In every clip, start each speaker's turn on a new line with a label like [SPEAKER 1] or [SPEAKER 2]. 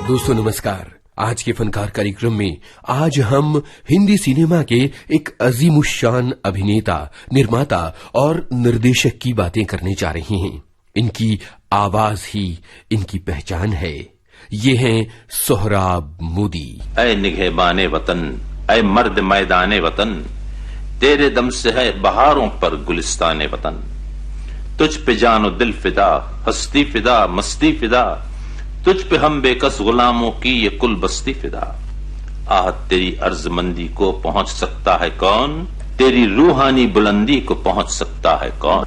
[SPEAKER 1] दोस्तों नमस्कार। आज के फनकार कार्यक्रम में आज हम हिंदी सिनेमा के एक अजीमुशान अभिनेता, निर्माता और निर्देशक की बातें करने जा रहे हैं। इनकी आवाज ही इनकी पहचान है। ये हैं सोहराब मोदी।
[SPEAKER 2] ऐ निगहबाने वतन, ऐ मर्द मैदाने वतन, तेरे दम से है बहारों पर गुलिस्ताने वतन। तुझ पे जानो दिल फिदा, हस्ती फिदा, मस्ती फिदा, तुझ पे हम बेकस गुलामों की ये कुल बस्ती फिदा। आह तेरी अर्जमंदी को पहुंच सकता है कौन, तेरी रूहानी बुलंदी को पहुंच सकता है कौन।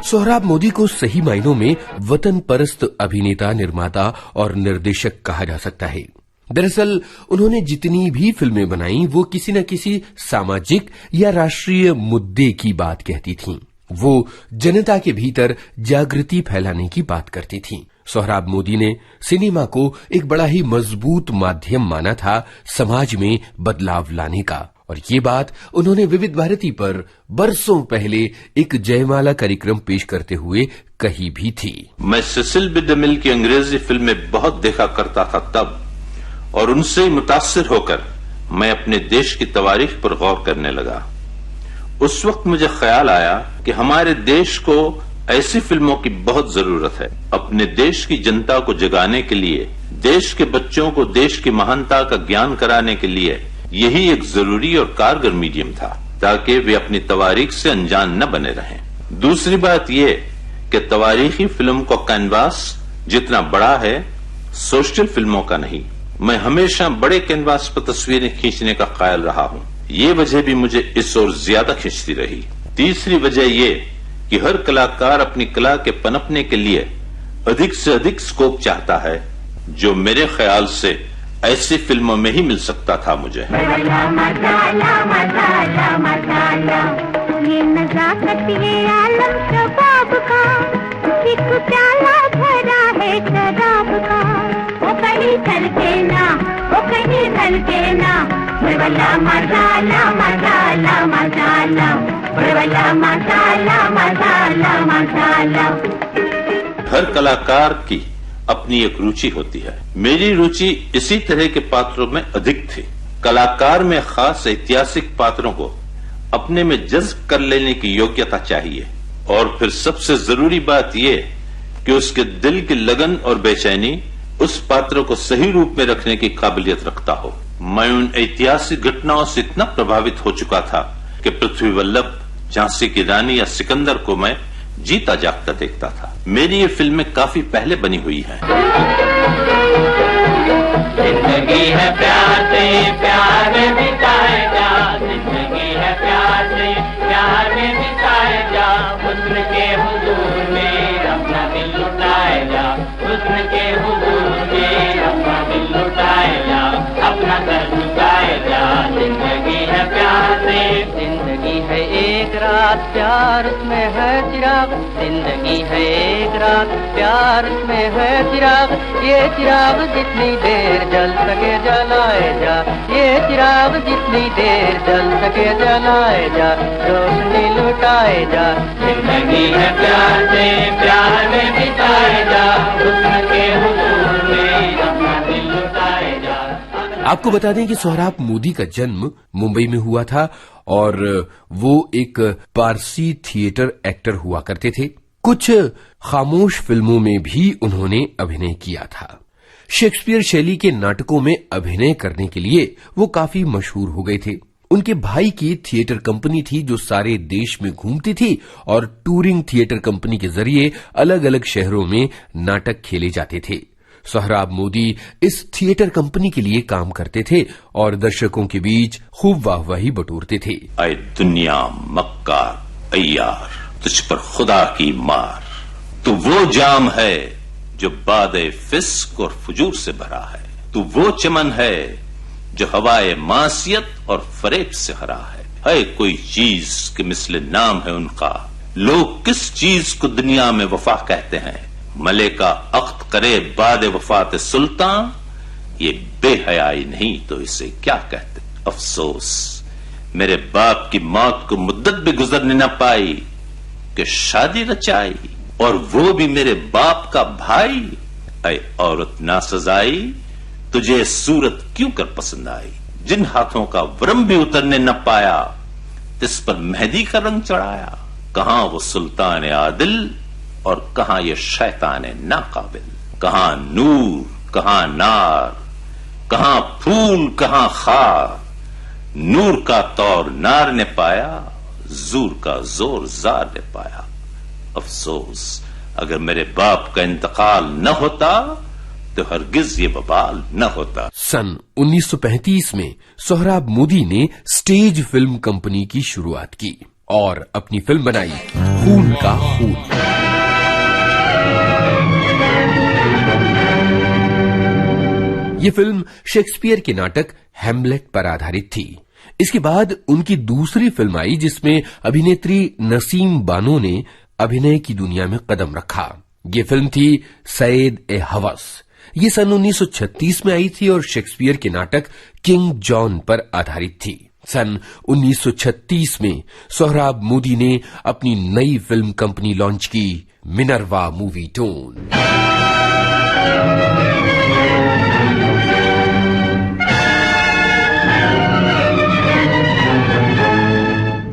[SPEAKER 1] सोहराब मोदी को सही मायनों में वतन परस्त अभिनेता, निर्माता और निर्देशक कहा जा सकता है। दरअसल उन्होंने जितनी भी फिल्में बनाई वो किसी न किसी सामाजिक या राष्ट्रीय मुद्दे की बात कहती थीं। वो जनता के भीतर जागृति फैलाने की बात करती थीं। सोहराब मोदी ने सिनेमा को एक बड़ा ही मजबूत माध्यम माना था समाज में बदलाव लाने का, और ये बात उन्होंने विविध भारती पर बरसों पहले एक जयमाला कार्यक्रम पेश करते हुए कही भी थी।
[SPEAKER 2] मैं सेसिल बी डेमिल की अंग्रेजी फिल्में बहुत देखा करता था तब, और उनसे मुतासिर होकर मैं अपने देश की तवारीख पर गौर करने लगा। उस वक्त मुझे ख्याल आया कि हमारे देश को ऐसी फिल्मों की बहुत जरूरत है। अपने देश की जनता को जगाने के लिए, देश के बच्चों को देश की महानता का ज्ञान कराने के लिए यही एक जरूरी और कारगर मीडियम था, ताकि वे अपनी तवारीख से अनजान न बने रहें। दूसरी बात यह कि तवारीखी फिल्म का कैनवास जितना बड़ा है, सोशल फिल्मों का नहीं। मैं हमेशा बड़े कैनवास पर तस्वीरें खींचने का कायल रहा हूं। ये वजह भी मुझे इस ओर ज्यादा खींचती रही। तीसरी वजह यह कि हर कलाकार अपनी कला के पनपने के लिए अधिक से अधिक स्कोप चाहता है, जो मेरे ख्याल से ऐसी फिल्मों में ही मिल सकता था मुझे।
[SPEAKER 3] मसाला मसाला मसाला, ये नजाकत ये आलम शबाब का, एक प्याला भरा है शराब का। ओ कहीं धड़के ना, ओ कहीं धड़के ना, वाला मसाला मसाला मसाला, वाला मसाला मसाला मसाला।
[SPEAKER 2] हर कलाकार की अपनी एक रुचि होती है। मेरी रुचि इसी तरह के पात्रों में अधिक थी। कलाकार में खास ऐतिहासिक पात्रों को अपने में जज्ब कर लेने की योग्यता चाहिए, और फिर सबसे जरूरी बात यह कि उसके दिल की लगन और बेचैनी उस पात्र को सही रूप में रखने की काबिलियत रखता हो। मैं उन ऐतिहासिक घटनाओं से इतना प्रभावित हो चुका था कि पृथ्वी वल्लभ, झांसी की रानी या सिकंदर को मैं जीता जागता देखता था। मेरी ये फिल्में काफी पहले बनी हुई हैं।
[SPEAKER 4] जिंदगी है प्यार से, प्यार में बिताए जा, जिंदगी है प्यार से, प्यार में बिताए जा। हुस्न के हुजूर में अपना दिल लुटाए जा, हुस्न के हुजूर में अपना दिल लुटाए जा, अपना सर झुकाए जा। जिंदगी है प्यार से, जिंदगी है एक रात, प्यार उसमें है चिराग। जिंदगी है एक रात, प्यार उसमें है चिराग। ये चिराग जितनी देर जल सके जलाए जा, ये चिराग जितनी देर जल सके जलाए जा, रोशनी लुटाए जा। जिंदगी है प्यार से, प्यार में बिताए जा, हुस्न के हुजूर में अपना दिल लुटाए जा।
[SPEAKER 1] आपको बता दें कि सोहराब मोदी का जन्म मुंबई में हुआ था और वो एक पारसी थिएटर एक्टर हुआ करते थे। कुछ खामोश फिल्मों में भी उन्होंने अभिनय किया था। शेक्सपियर शैली के नाटकों में अभिनय करने के लिए वो काफी मशहूर हो गए थे। उनके भाई की थिएटर कंपनी थी जो सारे देश में घूमती थी और टूरिंग थिएटर कंपनी के जरिए अलग अलग शहरों में नाटक खेले जाते थे। सोहराब मोदी इस थिएटर कंपनी के लिए काम करते थे और दर्शकों के बीच खूब वाहवाही बटोरते थे।
[SPEAKER 2] ऐ दुनिया मक्कार अय्यार, तुझ पर खुदा की मार, तू वो जाम है जो बादे फिस्क और फुजूर से भरा है, तू वो चमन है जो हवाए मासियत और फरेब से हरा है कोई चीज के मिसले नाम है उनका, लोग किस चीज को दुनिया में वफा कहते हैं, मले का अख्त करे बाद वफात सुल्तान, ये बेहयाई नहीं तो इसे क्या कहते। अफसोस मेरे बाप की मौत को मुद्दत भी गुजरने न पाई कि शादी रचाई और वो भी मेरे बाप का भाई। ऐ औरत नासजाई, तुझे ये सूरत क्यों कर पसंद आई? जिन हाथों का व्रम भी उतरने न पाया, तिस पर मेहंदी का रंग चढ़ाया। कहां वो सुल्तान आदिल और कहां ये शैतान नाकाबिल। कहां नूर, कहां नार, कहां फूल, कहां खार। नूर का तौर नार ने पाया, जूर का जोर जार ने पाया। अफसोस, अगर मेरे बाप का इंतकाल न होता तो हरगिज ये बवाल न होता।
[SPEAKER 1] सन 1935 में सोहराब मोदी ने स्टेज फिल्म कंपनी की शुरुआत की और अपनी फिल्म बनाई खून का खून। ये फिल्म शेक्सपियर के नाटक हैमलेट पर आधारित थी। इसके बाद उनकी दूसरी फिल्म आई जिसमें अभिनेत्री नसीम बानो ने अभिनय की दुनिया में कदम रखा। ये फिल्म थी सैयद ए हवस। ये सन 1936 में आई थी और शेक्सपियर के नाटक किंग जॉन पर आधारित थी। सन 1936 में सोहराब मोदी ने अपनी नई फिल्म कंपनी लॉन्च की, Minerva movie tone.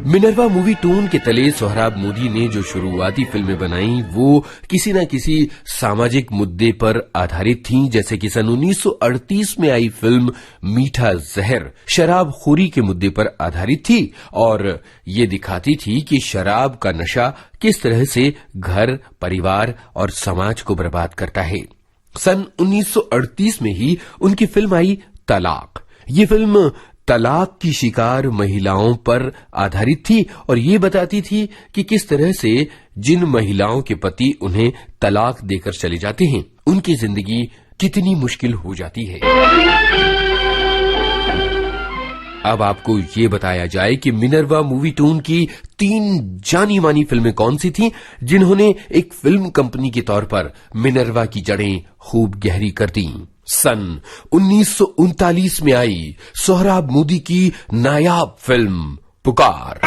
[SPEAKER 1] Minerva movie tone के तले सोहराब मोदी ने जो शुरुआती फिल्में बनाई वो किसी न किसी सामाजिक मुद्दे पर आधारित थीं, जैसे कि सन 1938 में आई फिल्म मीठा जहर शराबखोरी के मुद्दे पर आधारित थी और ये दिखाती थी कि शराब का नशा किस तरह से घर, परिवार और समाज को बर्बाद करता है। सन 1938 में ही उनकी फिल्म आई तलाक। ये फिल्म तलाक की शिकार महिलाओं पर आधारित थी और ये बताती थी कि किस तरह से जिन महिलाओं के पति उन्हें तलाक देकर चले जाते हैं, उनकी जिंदगी कितनी मुश्किल हो जाती है। अब आपको ये बताया जाए कि मिनर्वा मूवी टोन की 3 जानी मानी फिल्में कौन सी थीं जिन्होंने एक फिल्म कंपनी के तौर पर मिनर्वा की जड़ें खूब गहरी कर दी। सन 1939 में आई सोहराब मोदी की नायाब फिल्म पुकार।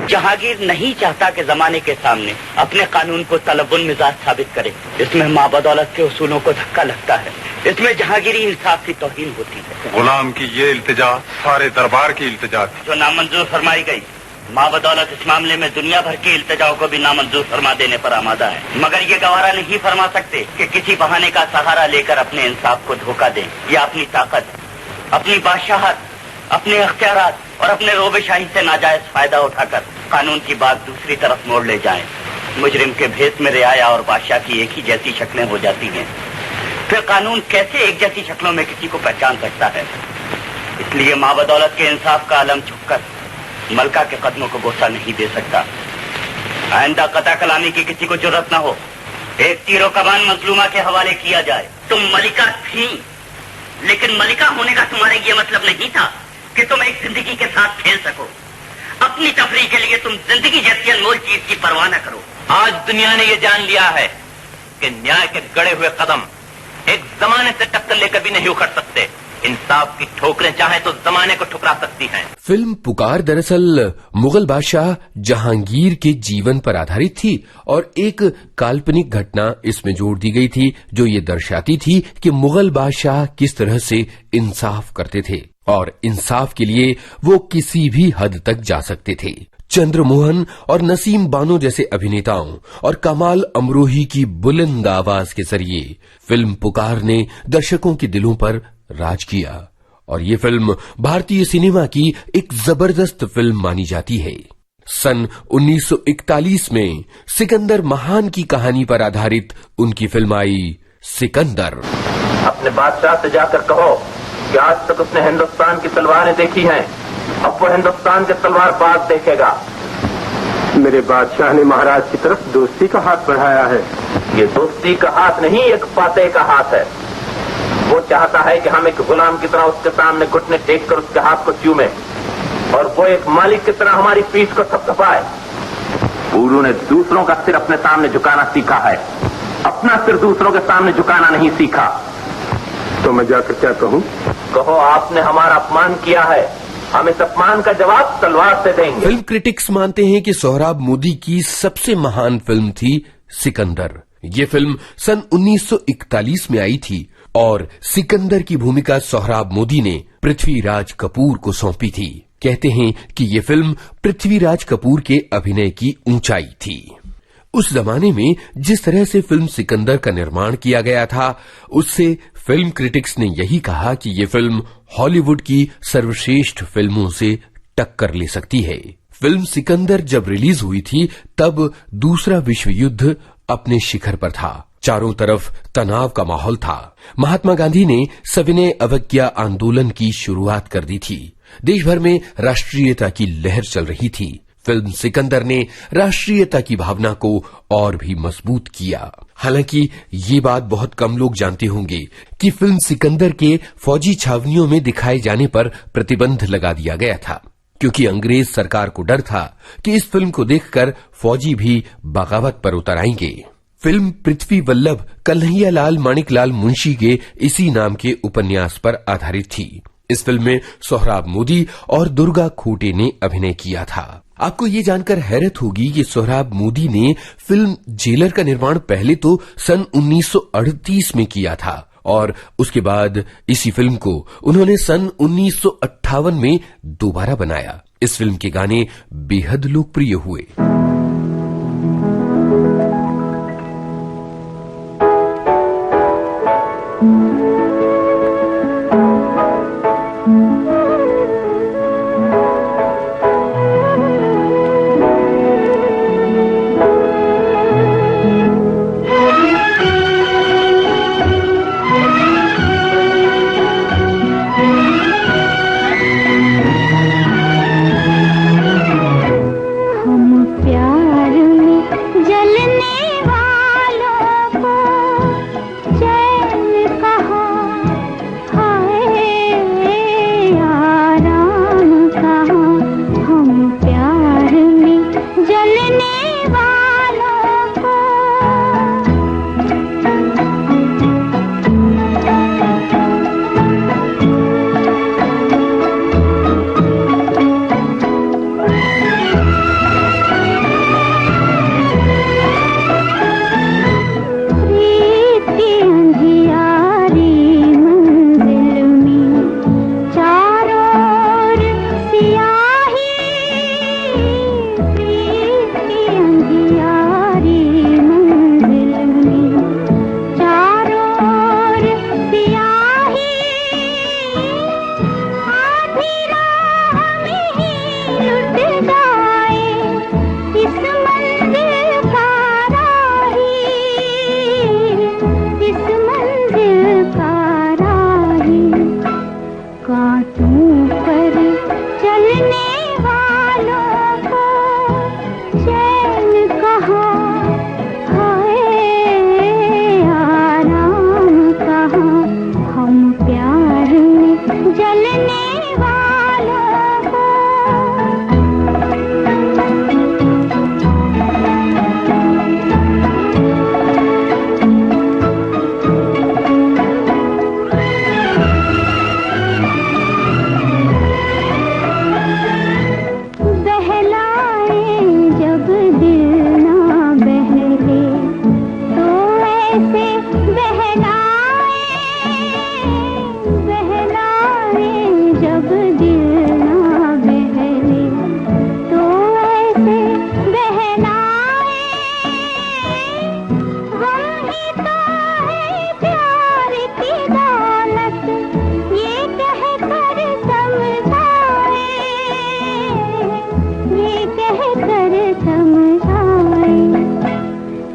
[SPEAKER 5] जहांगीर नहीं चाहता कि जमाने के सामने अपने कानून को तलबुन मिजाज साबित करे। इसमें माँ बदौलत के उसूलों को धक्का लगता है। इसमें जहांगीरी इंसाफ की तौहीन होती है।
[SPEAKER 6] गुलाम की ये इल्तिजा सारे दरबार की इल्तिजा थी
[SPEAKER 5] जो नामंजूर फरमाई गई। माँ बदौलत इस मामले में दुनिया भर की इल्तिजाओं को भी नामंजूर फरमा देने पर आमादा है, मगर ये गवारा नहीं फरमा सकते कि किसी बहाने का सहारा लेकर अपने इंसाफ को धोखा दें या अपनी ताकत, अपनी बादशाहत, अपने अख्तियारात और अपने रोबेशाही से नाजायज फायदा उठाकर कानून की बात दूसरी तरफ मोड़ ले जाएं। मुजरिम के भेस में रियाया और बादशाह की एक ही जैसी शक्लें हो जाती हैं। फिर कानून कैसे एक जैसी शक्लों में किसी को पहचान सकता है? इसलिए माँ बदौलत के इंसाफ का आलम छुपकर मलका के कदमों को बोसा नहीं दे सकता। आइंदा कता कलामी की किसी को जरूरत न हो। एक तीरों कमान मजलूमा के हवाले किया जाए। तुम मलिका थी, लेकिन मलिका होने का तुम्हारे ये मतलब नहीं था कि तुम एक जिंदगी के साथ खेल सको। अपनी तफरीह के लिए तुम जिंदगी जैसी अनमोल चीज की परवाह न करो।
[SPEAKER 7] आज दुनिया ने ये जान लिया है कि न्याय के गड़े हुए कदम एक जमाने से टक्कर लेकर भी नहीं उखड़ सकते। इंसाफ की ठोकरें चाहे तो जमाने को ठुकरा सकती हैं।
[SPEAKER 1] फिल्म पुकार दरअसल मुगल बादशाह जहांगीर के जीवन पर आधारित थी और एक काल्पनिक घटना इसमें जोड़ दी गई थी जो ये दर्शाती थी कि मुगल बादशाह किस तरह से इंसाफ करते थे और इंसाफ के लिए वो किसी भी हद तक जा सकते थे। चंद्रमोहन और नसीम बानो जैसे अभिनेताओं और कमाल अमरोही की बुलंद आवाज के जरिए फिल्म पुकार ने दर्शकों के दिलों पर राज किया और ये फिल्म भारतीय सिनेमा की एक जबरदस्त फिल्म मानी जाती है। सन 1941 में सिकंदर महान की कहानी पर आधारित उनकी फिल्म आई सिकंदर।
[SPEAKER 8] अपने बादशाह से जाकर कहो कि आज तक उसने हिंदुस्तान की तलवारें देखी हैं, अब वो हिंदुस्तान के तलवारबाज देखेगा।
[SPEAKER 6] मेरे बादशाह ने महाराज की तरफ दोस्ती का हाथ बढ़ाया है।
[SPEAKER 8] ये दोस्ती का हाथ नहीं, एक फातेह का हाथ है। वो चाहता है कि हम एक गुलाम की तरह उसके सामने घुटने टेक कर उसके हाथ को चूमें और वो एक मालिक की तरह हमारी पीठ को थपथपाए। गुरु ने दूसरों का सिर अपने सामने झुकाना सीखा है, अपना सिर दूसरों के सामने झुकाना नहीं सीखा।
[SPEAKER 6] तो मैं जाकर क्या कहूं?
[SPEAKER 8] कहो आपने हमारा अपमान किया है, हम इस अपमान का जवाब तलवार से देंगे।
[SPEAKER 1] फिल्म क्रिटिक्स मानते हैं कि सोहराब मोदी की सबसे महान फिल्म थी सिकंदर। ये फिल्म सन 1941 में आई थी और सिकंदर की भूमिका सोहराब मोदी ने पृथ्वीराज कपूर को सौंपी थी। कहते हैं कि ये फिल्म पृथ्वीराज कपूर के अभिनय की ऊंचाई थी। उस जमाने में जिस तरह से फिल्म सिकंदर का निर्माण किया गया था, उससे फिल्म क्रिटिक्स ने यही कहा कि ये फिल्म हॉलीवुड की सर्वश्रेष्ठ फिल्मों से टक्कर ले सकती है। फिल्म सिकंदर जब रिलीज हुई थी तब दूसरा विश्व युद्ध अपने शिखर पर था। चारों तरफ तनाव का माहौल था। महात्मा गांधी ने सविनय अवज्ञा आंदोलन की शुरुआत कर दी थी। देश भर में राष्ट्रीयता की लहर चल रही थी। फिल्म सिकंदर ने राष्ट्रीयता की भावना को और भी मजबूत किया। हालांकि ये बात बहुत कम लोग जानते होंगे कि फिल्म सिकंदर के फौजी छावनियों में दिखाए जाने पर प्रतिबंध लगा दिया गया था, क्योंकि अंग्रेज सरकार को डर था कि इस फिल्म को देखकर फौजी भी बगावत पर उतर आएंगे। फिल्म पृथ्वी वल्लभ कन्हैयालाल माणिकलाल मुंशी के इसी नाम के उपन्यास पर आधारित थी। इस फिल्म में सोहराब मोदी और दुर्गा खोटे ने अभिनय किया था। आपको ये जानकर हैरत होगी कि सोहराब मोदी ने फिल्म जेलर का निर्माण पहले तो सन 1938 में किया था और उसके बाद इसी फिल्म को उन्होंने सन 1958 में दोबारा बनाया। इस फिल्म के गाने बेहद लोकप्रिय हुए।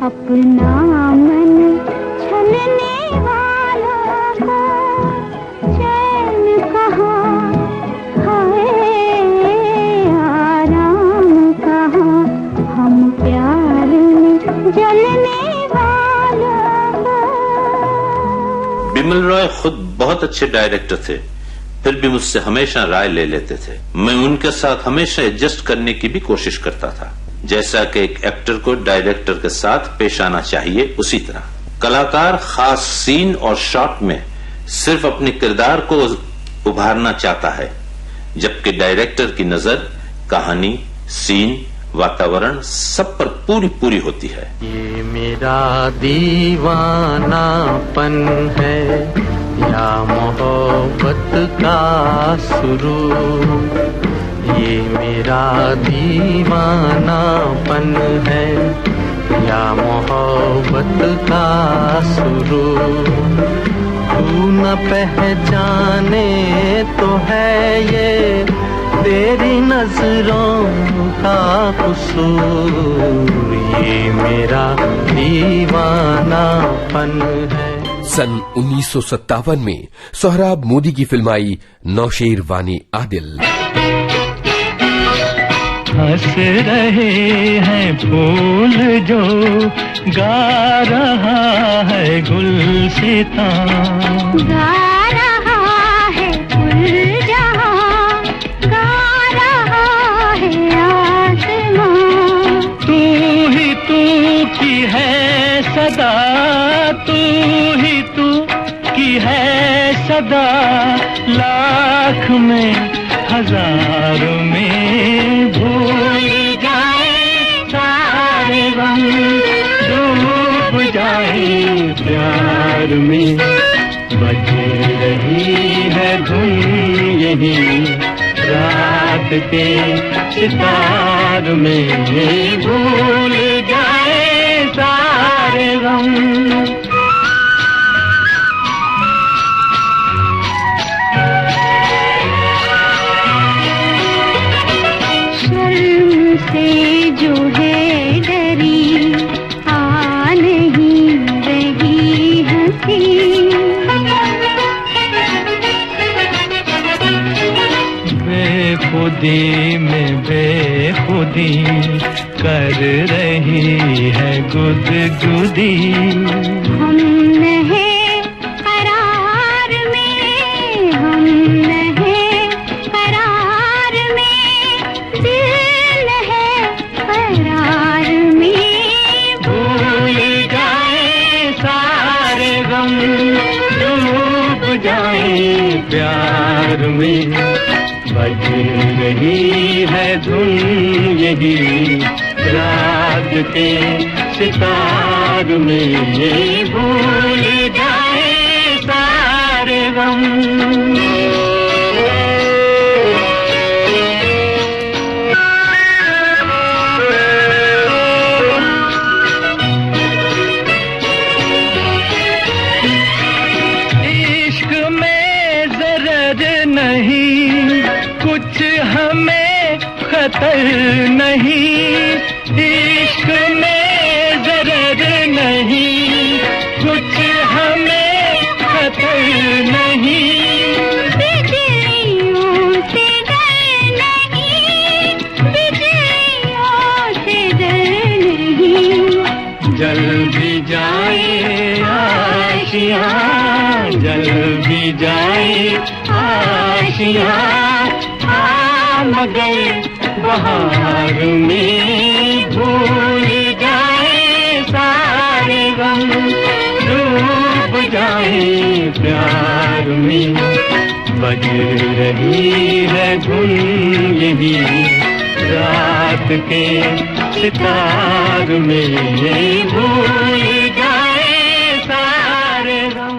[SPEAKER 3] अपना मन छलने वालों को चैन कहाँ, हाय आराम कहाँ, हम प्यार में जलने वालों को।
[SPEAKER 2] बिमल रॉय खुद बहुत अच्छे डायरेक्टर थे, फिर भी मुझसे हमेशा राय ले लेते थे। मैं उनके साथ हमेशा एडजस्ट करने की भी कोशिश करता था। जैसा कि एक एक्टर को डायरेक्टर के साथ पेश आना चाहिए, उसी तरह कलाकार खास सीन और शॉट में सिर्फ अपने किरदार को उभारना चाहता है, जबकि डायरेक्टर की नजर कहानी, सीन, वातावरण सब पर पूरी पूरी होती है।
[SPEAKER 4] ये मेरा दीवानापन है या मोहब्बत का सुरूर, ये मेरा दीवानापन है या मोहब्बत का सुरूर, तू न पहचाने तो है ये तेरी नजरों का कसूर, ये मेरा दीवानापन है।
[SPEAKER 1] सन 1957 में सोहराब मोदी की फिल्म आई नौशेर वानी आदिल।
[SPEAKER 4] हंस रहे हैं फूल जो गा रहा है गुलसितां,
[SPEAKER 3] गा रहा है गुलजहां, गा रहा है आसमां,
[SPEAKER 4] तू ही तू की है सदा, तू ही तू की है सदा, लाख में हजार में भूल जाए सारे गम, डूब जाए प्यार में, बज रही है धुन यही रात के सितार में, भूल जाए सारे गम।
[SPEAKER 3] से जो है डरी आ नहीं रही हंसी,
[SPEAKER 4] बेखुदी में बेखुदी कर रही है गुदगुदी,
[SPEAKER 3] हम नहीं करार में, हम नहीं करार में, दिल है करार में,
[SPEAKER 4] भूल जाए सारे गम, डूब जाए प्यार में, बज रही है धुन यही रात के सितार में, भूल जाए सारे गम। इश्क में ज़रर नहीं, कुछ हमें खतर नहीं, इश्क में ज़रर नहीं, कुछ हमें खतर नहीं,
[SPEAKER 3] बिजलियों से डर नहीं, बिजलियों से डर नहीं,
[SPEAKER 4] जल भी जाए आशियाँ, जल भी जाए आशियाँ, मगर बहार में भूल जाए सारे गम, डूब जाए प्यार में, बज रही है धुन यही रात के सितार में, भूल जाए सारे गम।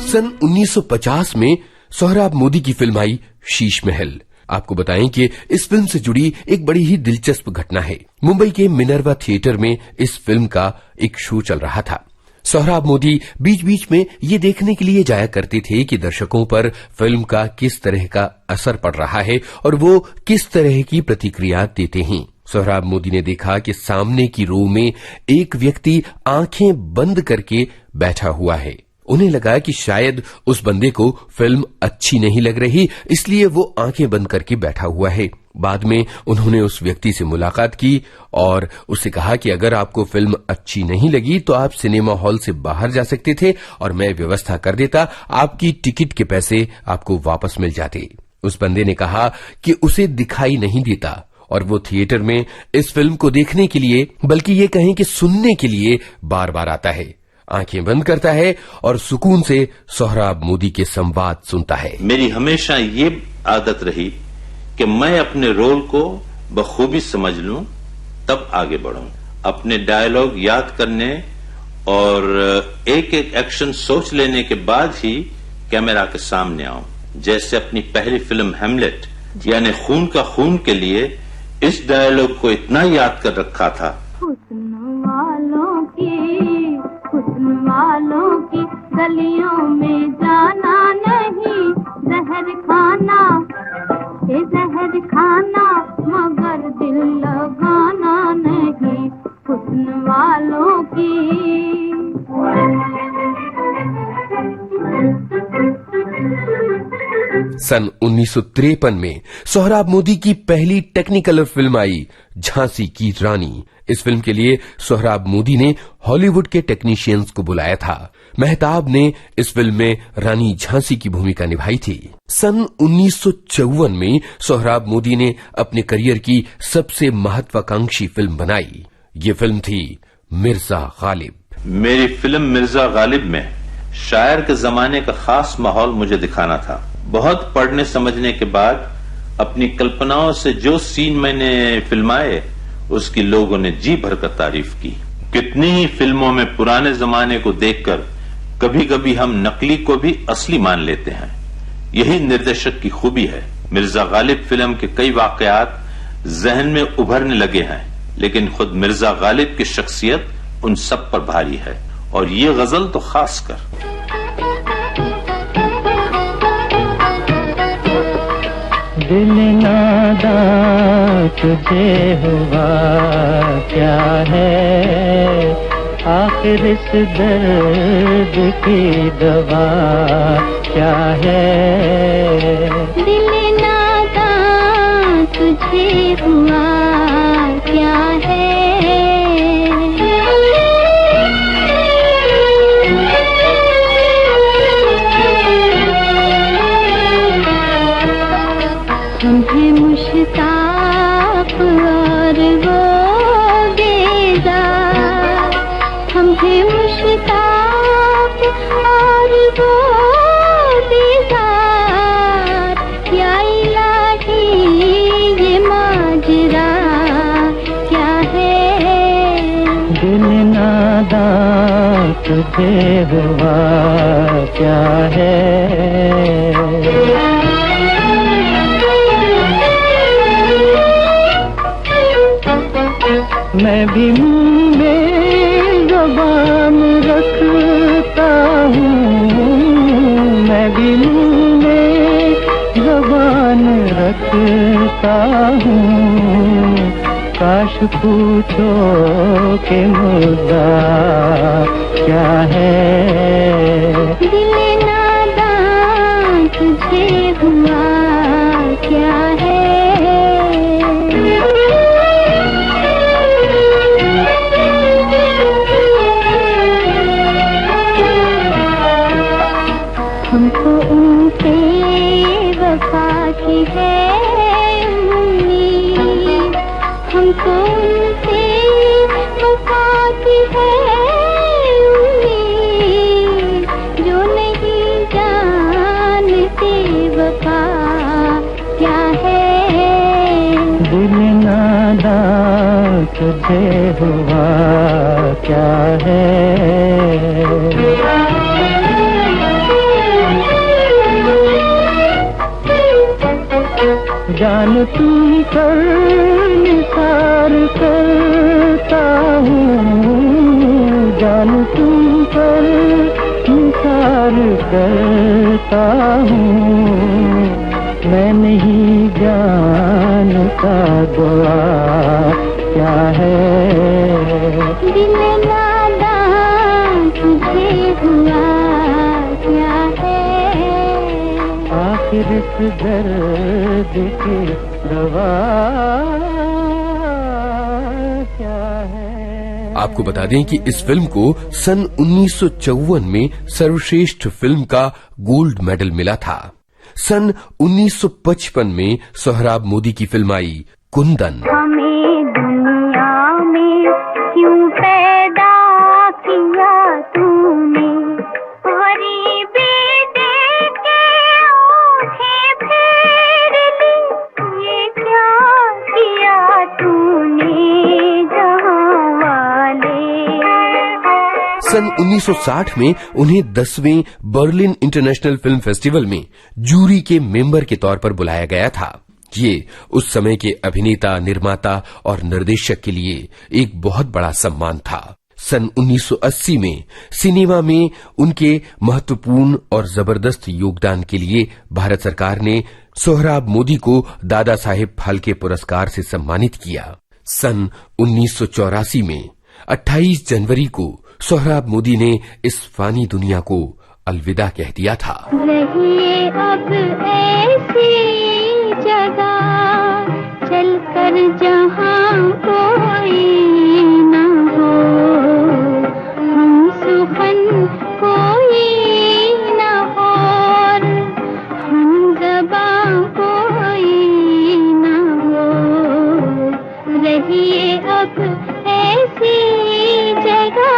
[SPEAKER 1] सन 1950 में सोहराब मोदी की फिल्म आई शीश महल। आपको बताएं कि इस फिल्म से जुड़ी एक बड़ी ही दिलचस्प घटना है। मुंबई के मिनर्वा थिएटर में इस फिल्म का एक शो चल रहा था। सोहराब मोदी बीच बीच में ये देखने के लिए जाया करते थे कि दर्शकों पर फिल्म का किस तरह का असर पड़ रहा है और वो किस तरह की प्रतिक्रिया देते हैं। सोहराब मोदी ने देखा कि सामने की रो में एक व्यक्ति आंखें बंद करके बैठा हुआ है। उन्हें लगा कि शायद उस बंदे को फिल्म अच्छी नहीं लग रही, इसलिए वो आंखें बंद करके बैठा हुआ है। बाद में उन्होंने उस व्यक्ति से मुलाकात की और उससे कहा कि अगर आपको फिल्म अच्छी नहीं लगी तो आप सिनेमा हॉल से बाहर जा सकते थे और मैं व्यवस्था कर देता, आपकी टिकट के पैसे आपको वापस मिल जाते। उस बंदे ने कहा कि उसे दिखाई नहीं देता और वो थिएटर में इस फिल्म को देखने के लिए, बल्कि ये कहें कि सुनने के लिए बार बार आता है। आंखें बंद करता है और सुकून से सोहराब मोदी के संवाद सुनता है।
[SPEAKER 2] मेरी हमेशा ये आदत रही कि मैं अपने रोल को बखूबी समझ लूं, तब आगे बढ़ूं। अपने डायलॉग याद करने और एक एक एक्शन सोच लेने के बाद ही कैमरा के सामने आऊं। जैसे अपनी पहली फिल्म हेमलेट यानी खून का खून के लिए इस डायलॉग को इतना याद कर रखा था।
[SPEAKER 3] हुस्न वालों की गलियों में जाना नहीं, जहर खाना मगर दिल लगाना नहीं, हुस्न वालों की।
[SPEAKER 1] सन 1953 में सोहराब मोदी की पहली टेक्निकलर फिल्म आई झांसी की रानी। इस फिल्म के लिए सोहराब मोदी ने हॉलीवुड के टेक्नीशियंस को बुलाया था। मेहताब ने इस फिल्म में रानी झांसी की भूमिका निभाई थी। सन 1954 में सोहराब मोदी ने अपने करियर की सबसे महत्वाकांक्षी फिल्म बनाई। ये फिल्म थी मिर्जा गालिब।
[SPEAKER 2] मेरी फिल्म मिर्जा गालिब में शायर के जमाने का खास माहौल मुझे दिखाना था। बहुत पढ़ने समझने के बाद अपनी कल्पनाओं से जो सीन मैंने फिल्माए उसकी लोगों ने जी भरकर तारीफ की। कितनी ही फिल्मों में पुराने जमाने को देखकर कभी कभी हम नकली को भी असली मान लेते हैं। यही निर्देशक की खूबी है। मिर्जा गालिब फिल्म के कई वाकयात जहन में उभरने लगे हैं, लेकिन खुद मिर्जा गालिब की शख्सियत उन सब पर भारी है, और ये गजल तो खासकर।
[SPEAKER 4] दिल नादां तुझे हुआ क्या है, आखिर इस दर्द की दवा क्या है।
[SPEAKER 3] दिल नादां तुझे हुआ क्या है, तुम्हें मुश्ताक और वो बेजार, हमसे मुश्ताक और वो बेजार, या इलाही ये माजरा क्या है।
[SPEAKER 4] दिल नादां तुझे हुआ क्या है। मैं भी मुंह में ज़बान रखता हूँ, मैं भी मुंह में ज़बान रखता हूँ। काश पूछो कि मुद्दा क्या है।
[SPEAKER 3] दिल नादां तुझे हुआ क्या है। हमको उनसे वफा की है उम्मीद, हमको उनसे वफा की है उम्मीद, जो नहीं जानते वफा क्या है।
[SPEAKER 4] दिल नादां तुझे हुआ क्या है। जान तुम पर निसार करता हूँ, जान तुम पर निसार करता हूँ। मैं नहीं जानता दुआ क्या है।
[SPEAKER 3] दिल नादां तुझे हुआ क्या है।
[SPEAKER 4] आखिर इस दर्द की दवा क्या है।
[SPEAKER 1] आपको बता दें कि इस फिल्म को सन 1954 में सर्वश्रेष्ठ फिल्म का गोल्ड मेडल मिला था। सन 1955 में सोहराब मोदी की फिल्म आई कुंदन।
[SPEAKER 3] हमें दुनिया में क्यों पैदा किया तू,
[SPEAKER 1] सन 1960 में उन्हें 10वें बर्लिन इंटरनेशनल फिल्म फेस्टिवल में जूरी के मेंबर के तौर पर बुलाया गया था। ये उस समय के अभिनेता, निर्माता और निर्देशक के लिए एक बहुत बड़ा सम्मान था। सन 1980 में सिनेमा में उनके महत्वपूर्ण और जबरदस्त योगदान के लिए भारत सरकार ने सोहराब मोदी को दादा साहेब फाल्के पुरस्कार से सम्मानित किया। सन 1984 में 28 जनवरी को सोहराब मोदी ने इस फानी दुनिया को अलविदा कह दिया था।
[SPEAKER 3] रहिए अब ऐसी जगह चलकर जहां कोई न हो, हम सुखन कोई न हो, हम ज़बां कोई न हो। रहिए अब ऐसी जगह।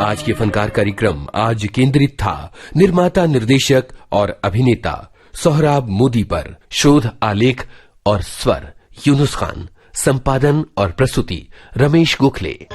[SPEAKER 1] आज के फनकार कार्यक्रम आज केंद्रित था निर्माता, निर्देशक और अभिनेता सोहराब मोदी पर। शोध, आलेख और स्वर यूनुस खान, संपादन और प्रस्तुति रमेश गोखले।